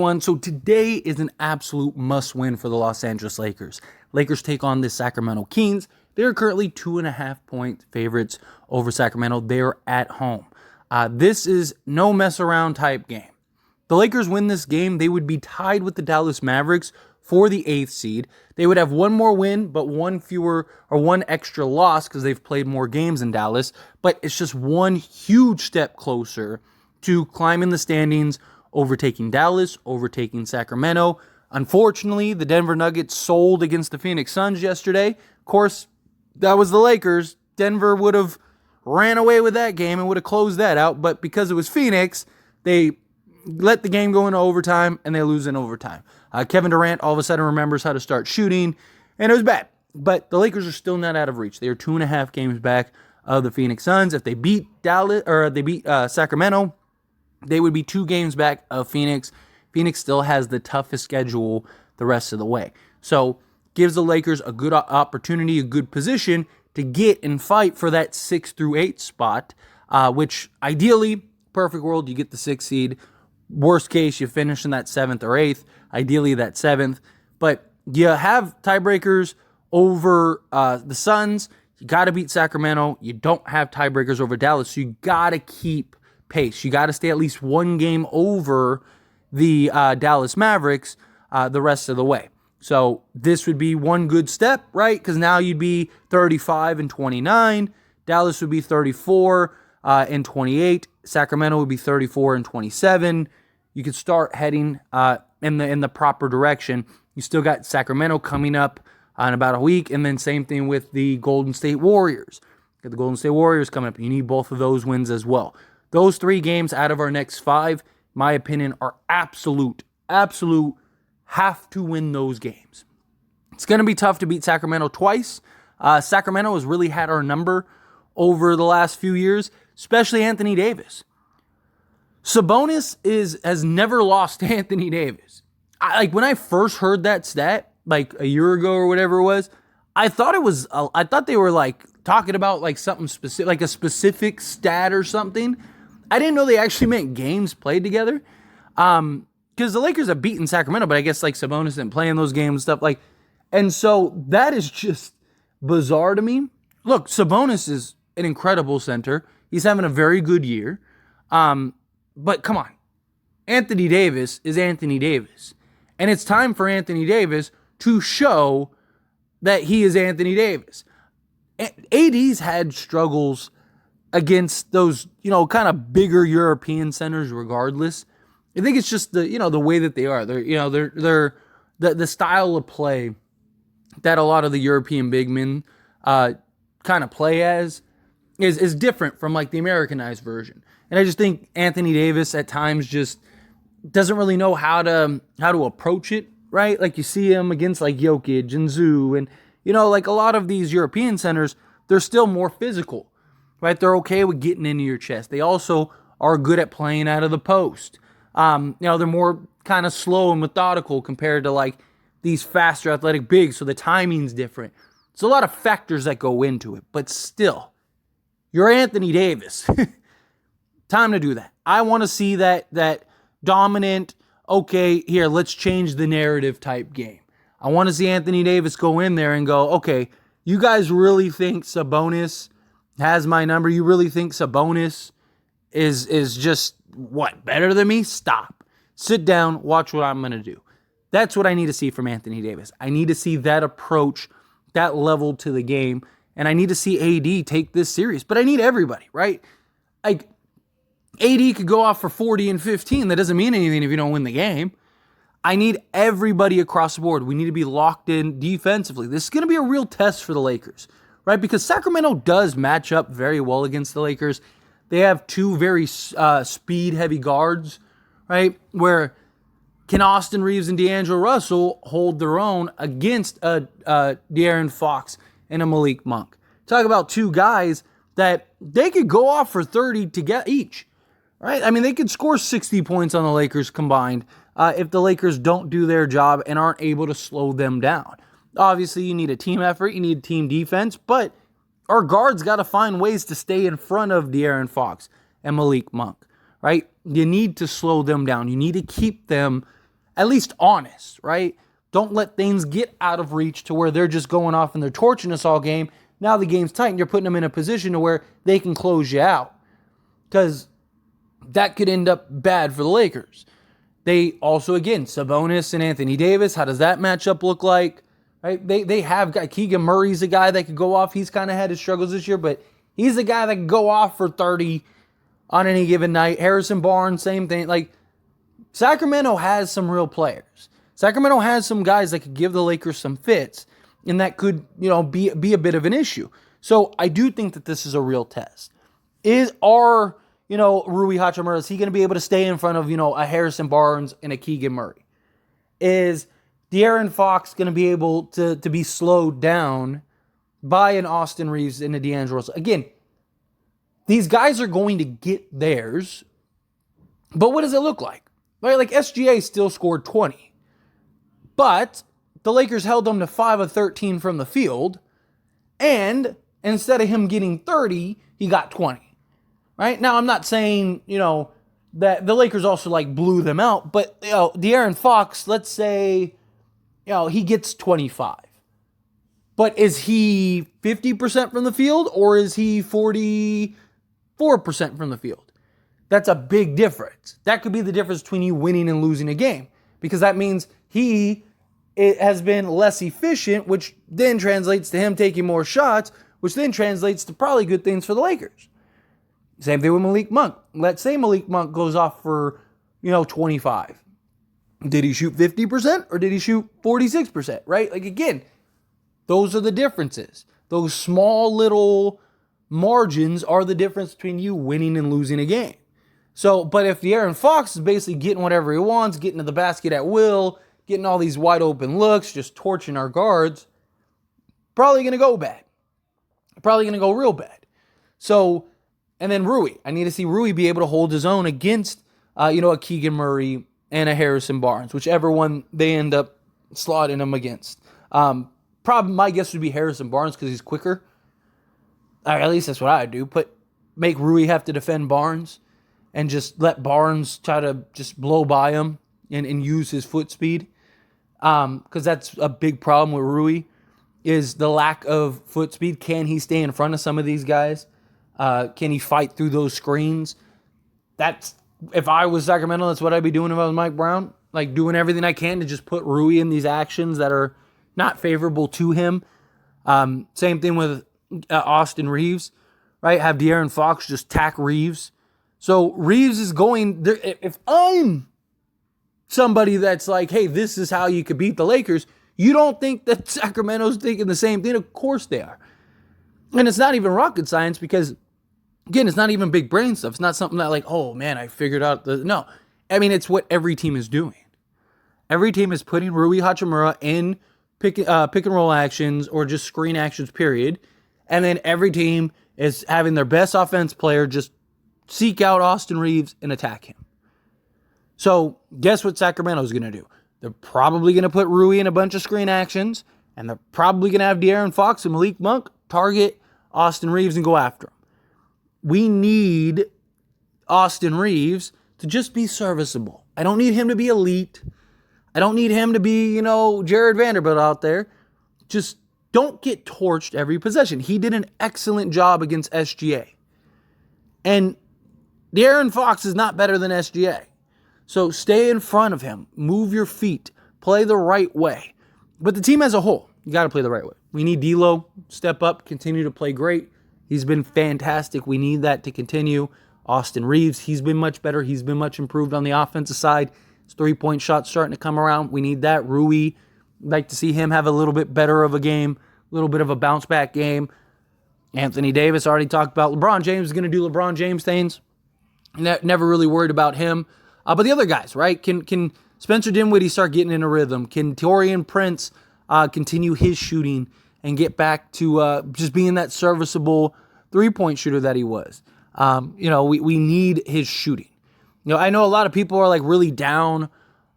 One. So today is an absolute must-win for the Los Angeles Lakers. Lakers take on the Sacramento Kings. They're currently 2.5-point favorites over Sacramento. They're at home. This is no mess-around type game. The Lakers win this game, they would be tied with the Dallas Mavericks for the 8th seed. They would have one more win, but one fewer or one extra loss because they've played more games in Dallas. But it's just one huge step closer to climbing the standings, overtaking Dallas, overtaking Sacramento. Unfortunately, the Denver Nuggets sold against the Phoenix Suns yesterday. Of course, that was the Lakers. Denver would have ran away with that game and would have closed that out. But because it was Phoenix, they let the game go into overtime, and they lose in overtime. Kevin Durant all of a sudden remembers how to start shooting, and it was bad. But the Lakers are still not out of reach. They are 2.5 games back of the Phoenix Suns. If they beat Dallas or they beat Sacramento, they would be 2 games back of Phoenix. Phoenix still has the toughest schedule the rest of the way. So gives the Lakers a good opportunity, a good position to get and fight for that 6 through 8 spot, which ideally, perfect world, you get the 6th seed. Worst case, you finish in that 7th or 8th, ideally that 7th. But you have tiebreakers over the Suns. You got to beat Sacramento. You don't have tiebreakers over Dallas, so you got to keep pace. You got to stay at least one game over the Dallas Mavericks the rest of the way. So this would be one good step, right? Because now you'd be 35-29. Dallas would be 34-28. Sacramento would be 34-27. You could start heading in the proper direction. You still got Sacramento coming up in about a week, and then same thing with the Golden State Warriors. Got the Golden State Warriors coming up. You need both of those wins as well. Those 3 games out of our next 5, my opinion, are absolute, have to win those games. It's going to be tough to beat Sacramento twice. Sacramento has really had our number over the last few years, especially Anthony Davis. Sabonis has never lost to Anthony Davis. When I first heard that stat, like a year ago or whatever it was, I thought they were like talking about like something specific, like a specific stat or something. I didn't know they actually meant games played together. Because the Lakers have beaten Sacramento, but I guess like Sabonis didn't play in those games and stuff like. And so that is just bizarre to me. Look, Sabonis is an incredible center. He's having a very good year. But come on. Anthony Davis is Anthony Davis. And it's time for Anthony Davis to show that he is Anthony Davis. AD's had struggles against those, kind of bigger European centers regardless. I think it's just the way that they are. They're the style of play that a lot of the European big men kind of play as is different from like the Americanized version. And I just think Anthony Davis at times just doesn't really know how to approach it, right? Like you see him against like Jokic and Zoo and like a lot of these European centers, they're still more physical, right? They're okay with getting into your chest. They also are good at playing out of the post. They're more kind of slow and methodical compared to like these faster athletic bigs, so the timing's different. It's a lot of factors that go into it, but still, you're Anthony Davis. Time to do that. I want to see that dominant, okay, here, let's change the narrative type game. I want to see Anthony Davis go in there and go, okay, you guys really think Sabonis has my number? You really think Sabonis is just, better than me? Stop. Sit down, watch what I'm going to do. That's what I need to see from Anthony Davis. I need to see that approach, that level to the game, and I need to see AD take this serious. But I need everybody, right? Like, AD could go off for 40 and 15. That doesn't mean anything if you don't win the game. I need everybody across the board. We need to be locked in defensively. This is going to be a real test for the Lakers, right? Because Sacramento does match up very well against the Lakers. They have 2 very speed-heavy guards, right? Where can Austin Reeves and D'Angelo Russell hold their own against a De'Aaron Fox and a Malik Monk? Talk about 2 guys that they could go off for 30 to get each, right? I mean, they could score 60 points on the Lakers combined if the Lakers don't do their job and aren't able to slow them down. Obviously, you need a team effort, you need team defense, but our guards got to find ways to stay in front of De'Aaron Fox and Malik Monk, right? You need to slow them down. You need to keep them at least honest, right? Don't let things get out of reach to where they're just going off and they're torching us all game. Now the game's tight and you're putting them in a position to where they can close you out. Because that could end up bad for the Lakers. They also, again, Sabonis and Anthony Davis, how does that matchup look like? Right? They have got Keegan Murray's a guy that could go off. He's kind of had his struggles this year, but he's a guy that can go off for 30 on any given night. Harrison Barnes, same thing. Like, Sacramento has some real players. Sacramento has some guys that could give the Lakers some fits, and that could, be a bit of an issue. So I do think that this is a real test. Rui Hachimura, is he going to be able to stay in front of, a Harrison Barnes and a Keegan Murray? Is De'Aaron Fox going to be able to be slowed down by an Austin Reeves and a D'Angelo Russell? Again, these guys are going to get theirs, but what does it look like? Right? Like, SGA still scored 20, but the Lakers held them to 5 of 13 from the field, and instead of him getting 30, he got 20. Right? Now, I'm not saying, that the Lakers also, blew them out, but, De'Aaron Fox, let's say, he gets 25. But is he 50% from the field, or is he 44% from the field? That's a big difference. That could be the difference between you winning and losing a game, because that means he has been less efficient, which then translates to him taking more shots, which then translates to probably good things for the Lakers. Same thing with Malik Monk. Let's say Malik Monk goes off for, 25. Did he shoot 50% or did he shoot 46%, right? Like, again, those are the differences. Those small little margins are the difference between you winning and losing a game. So, but if De'Aaron Fox is basically getting whatever he wants, getting to the basket at will, getting all these wide open looks, just torching our guards, probably going to go bad. Probably going to go real bad. So, and then Rui. I need to see Rui be able to hold his own against, a Keegan Murray and a Harrison Barnes, whichever one they end up slotting him against. Probably my guess would be Harrison Barnes because he's quicker. Or at least that's what I would do. Make Rui have to defend Barnes and just let Barnes try to just blow by him and use his foot speed. Because that's a big problem with Rui, is the lack of foot speed. Can he stay in front of some of these guys? Can he fight through those screens? If I was Sacramento, that's what I'd be doing if I was Mike Brown. Like, doing everything I can to just put Rui in these actions that are not favorable to him. Same thing with Austin Reeves, right? Have De'Aaron Fox just tack Reeves. So Reeves is going there. If I'm somebody that's like, hey, this is how you could beat the Lakers, you don't think that Sacramento's thinking the same thing? Of course they are. And it's not even rocket science because, again, it's not even big brain stuff. It's not something that like, oh man, I figured out no. I mean, it's what every team is doing. Every team is putting Rui Hachimura in pick and roll actions or just screen actions, period. And then every team is having their best offense player just seek out Austin Reeves and attack him. So guess what Sacramento's going to do? They're probably going to put Rui in a bunch of screen actions, and they're probably going to have De'Aaron Fox and Malik Monk target Austin Reeves and go after him. We need Austin Reeves to just be serviceable. I don't need him to be elite. I don't need him to be, Jared Vanderbilt out there. Just don't get torched every possession. He did an excellent job against SGA. And De'Aaron Fox is not better than SGA. So stay in front of him. Move your feet. Play the right way. But the team as a whole, you got to play the right way. We need D'Lo step up, continue to play great. He's been fantastic. We need that to continue. Austin Reeves, he's been much better. He's been much improved on the offensive side. His three-point shot's starting to come around. We need that. Rui, I'd like to see him have a little bit better of a game, a little bit of a bounce-back game. Anthony Davis, already talked about. LeBron James is going to do LeBron James things. Never really worried about him. But the other guys, right? Can Spencer Dinwiddie start getting in a rhythm? Can Taurean Prince continue his shooting and get back to just being that serviceable three-point shooter that he was? We need his shooting. I know a lot of people are like really down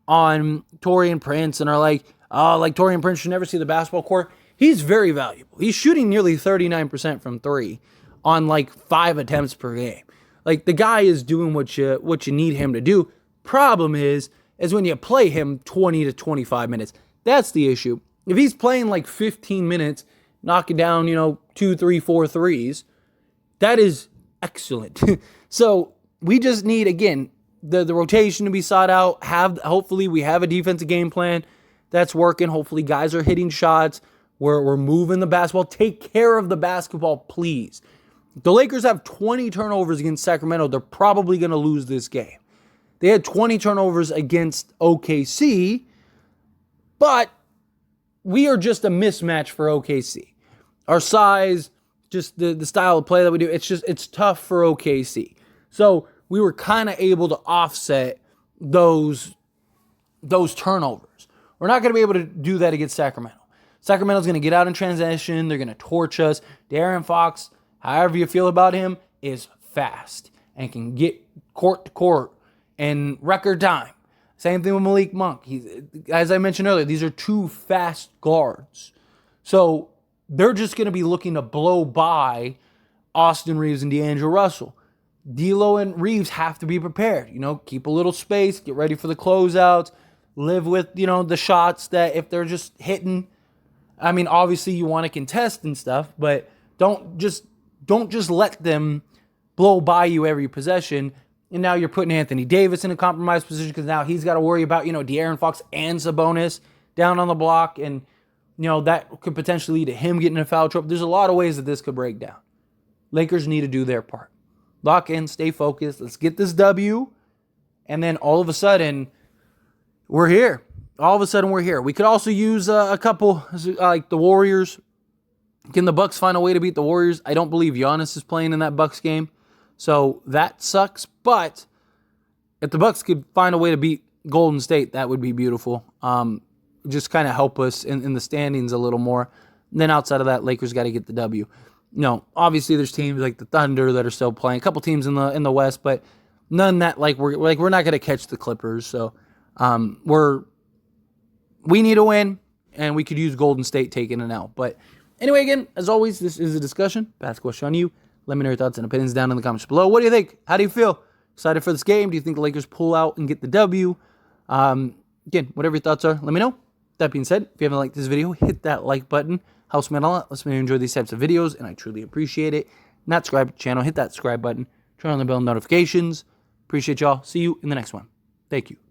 on Taurean Prince and are like, oh, like Taurean Prince should never see the basketball court. He's very valuable. He's shooting nearly 39% from three on like 5 attempts per game. Like, the guy is doing what you need him to do. Problem is is when you play him 20 to 25 minutes. That's the issue. If he's playing like 15 minutes, knocking down, 2, 3, 4 threes, that is excellent. So we just need, again, the rotation to be sought out. Hopefully we have a defensive game plan that's working. Hopefully guys are hitting shots. We're moving the basketball. Take care of the basketball, please. The Lakers have 20 turnovers against Sacramento. They're probably going to lose this game. They had 20 turnovers against OKC, but we are just a mismatch for OKC. Our size, just the style of play that we do, it's tough for OKC. So we were kind of able to offset those turnovers. We're not going to be able to do that against Sacramento. Sacramento's going to get out in transition. They're going to torch us. De'Aaron Fox, however you feel about him, is fast and can get court to court in record time. Same thing with Malik Monk. As I mentioned earlier, these are two fast guards. So they're just going to be looking to blow by Austin Reeves and D'Angelo Russell. D'Lo and Reeves have to be prepared. Keep a little space, get ready for the closeouts, live with, the shots that if they're just hitting. I mean, obviously you want to contest and stuff, but don't just let them blow by you every possession. And now you're putting Anthony Davis in a compromised position because now he's got to worry about, De'Aaron Fox and Sabonis down on the block. And, that could potentially lead to him getting in foul trouble. There's a lot of ways that this could break down. Lakers need to do their part. Lock in, stay focused. Let's get this W. And then all of a sudden, we're here. We could also use a couple, like the Warriors. Can the Bucks find a way to beat the Warriors? I don't believe Giannis is playing in that Bucks game. So that sucks. But if the Bucks could find a way to beat Golden State, that would be beautiful. Just kind of help us in the standings a little more. And then outside of that, Lakers got to get the W. Obviously there's teams like the Thunder that are still playing. A couple teams in the West, but none that we're not going to catch the Clippers. So we need a win, and we could use Golden State taking an L. But anyway, again, as always, this is a discussion. Pass the question on you. Let me know your thoughts and opinions down in the comments below. What do you think? How do you feel? Excited for this game? Do you think the Lakers pull out and get the W? Again, whatever your thoughts are, let me know. That being said, if you haven't liked this video, hit that like button. Helps me out a lot. Lets me enjoy these types of videos, and I truly appreciate it. Not subscribe to the channel, hit that subscribe button. Turn on the bell notifications. Appreciate y'all. See you in the next one. Thank you.